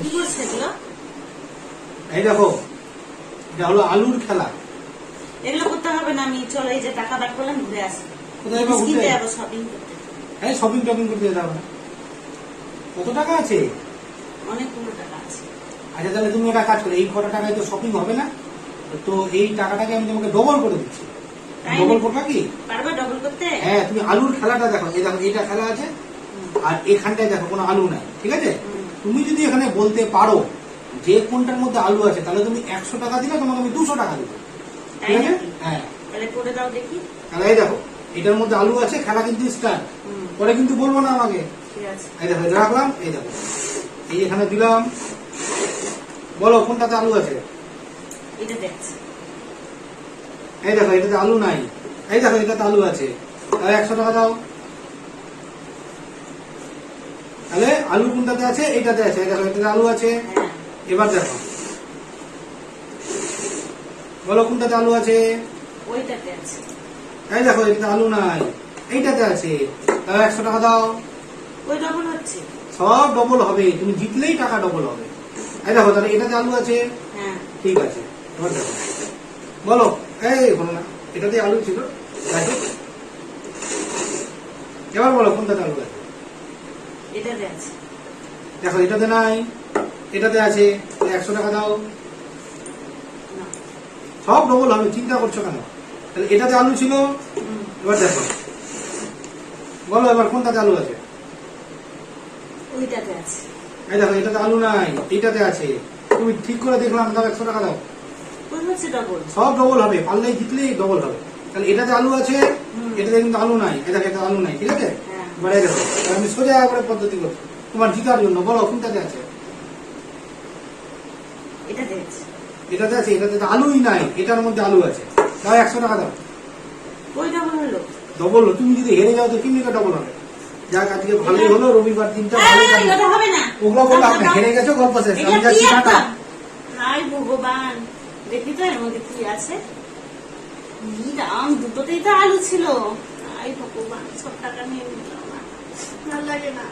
কি করছে এগুলো? এই দেখো, এটা হলো আলুর খেলা। এগুলো করতে হবে না, আমি চলো এই যে টাকা বার করলাম ঘুরে আসি। কোথায় বা ঘুরতে কিনতে যাবো, শপিং করতে। এই শপিং টপিং করতে যেতে হবে না। কত টাকা আছে? অনেকগুলো টাকা আছে। আচ্ছা তাহলে তুমি একটা কাজ করো, এই কটা টাকায় তো শপিং হবে না, তো এই টাকাটাকে আমি তোমাকে ডবল করে দিচ্ছি। তাই ডবল নাকি? করবা কি? পারবে ডবল করতে? হ্যাঁ, তুমি আলুর খেলাটা দেখো, এই দেখো এটা খেলা আছে, আর এখানটায় দেখো কোনো আলু নাই, ঠিক আছে? তুমি যদি এখানে বলতে পারো যে কোনটার মধ্যে আলু আছে, তাহলে তুমি 100 টাকা দিলে তোমাকে আমি 200 টাকা দেবো, ঠিক আছে? হ্যাঁ, তাহলে করে দাও দেখি। তাহলে এই দেখো এটার মধ্যে আলু আছে, খেলা কিন্তু স্টার্ট। পরে কিন্তু বলবো না আমাকে। ঠিক আছে। এই দেখো এটা রাখলাম, এই দেখো এই এখানে দিলাম, বলো কোনটাতে আলু আছে? এটা দেখছি। এই দেখো এটাতে আলু নাই, এই দেখো এটাতে আলু আছে, তাহলে 100 টাকা দাও। তাহলে আলু কোনটাতে আছে? এইটাতে আছে, এই দেখো এটাতে আলু আছে। হ্যাঁ, এবার দেখো, বলো কোনটাতে আলু আছে? ওইটাতে আছে। এই দেখো এটাতে আলু নাই, এইটাতে আছে, তাহলে 100 টাকা দাও। ওই ডবল হচ্ছে। সব ডবল হবে, তুমি জিতলেই টাকা ডবল হবে। এই দেখো তাহলে এটাতে আলু আছে, হ্যাঁ, ঠিক আছে। এবার দেখো, বলো, এই বলো না, এটাতে আলু ছিল, দেখো। এবার বলো কোনটাতে আলু আছে? এটাতে আছে। দেখো এটাতে নাই, এটাতে আছে, 100 টাকা দাও। না। সব ডবল হবে, চিন্তা করছো কেন? তাহলে এটাতে আলু ছিল, এবার দেখো, বলো এবার কোনটাতে আলু আছে? ওইটাতে আছে। এই দেখো এটাতে আলু নাই, এটাতে আছে, তুমি ঠিক করে দেখলাম, দাও 100 টাকা দাও। ওই হচ্ছে ডবল। সব ডবল হবে, পারলেই জিতলেই ডবল হবে। তাহলে এটাতে আলু আছে, এটাতে কিন্তু আলু নাই, এই দেখো এটা আলু নাই, ঠিক আছে? হ্যাঁ। এবার এই দেখো, এবার আমি সোজা করে পদ্ধতি করছি তোমার জিতার জন্য, বলো কোনটাতে আছে? এটাতে আছে। এটাতে আছে, এটাতে তো আলুই নাই, এটার মধ্যে আলু আছে, দাও 100 টাকা দাও। ওই ডবল হলো। ডবল, তুমি যদি হেরে যাও তো কেমনি ডবল হবে? যাক আজকে ভালোই হলো, রবিবার দিনটা ভালো এই, ওটা হবে না। ওগুলো বললো আপনি হেরে গেছো, গল্প শেষ। এটা আমি কি যাচ্ছি, টাটা। একটা? হায় ভগবান, দেখি তো এর মধ্যে কি আছে। কি দাম, দুটোতেই তো আলু ছিল। হায় ভগবান, 100 টাকা নিয়ে নিলাম না, ভালো লাগে না।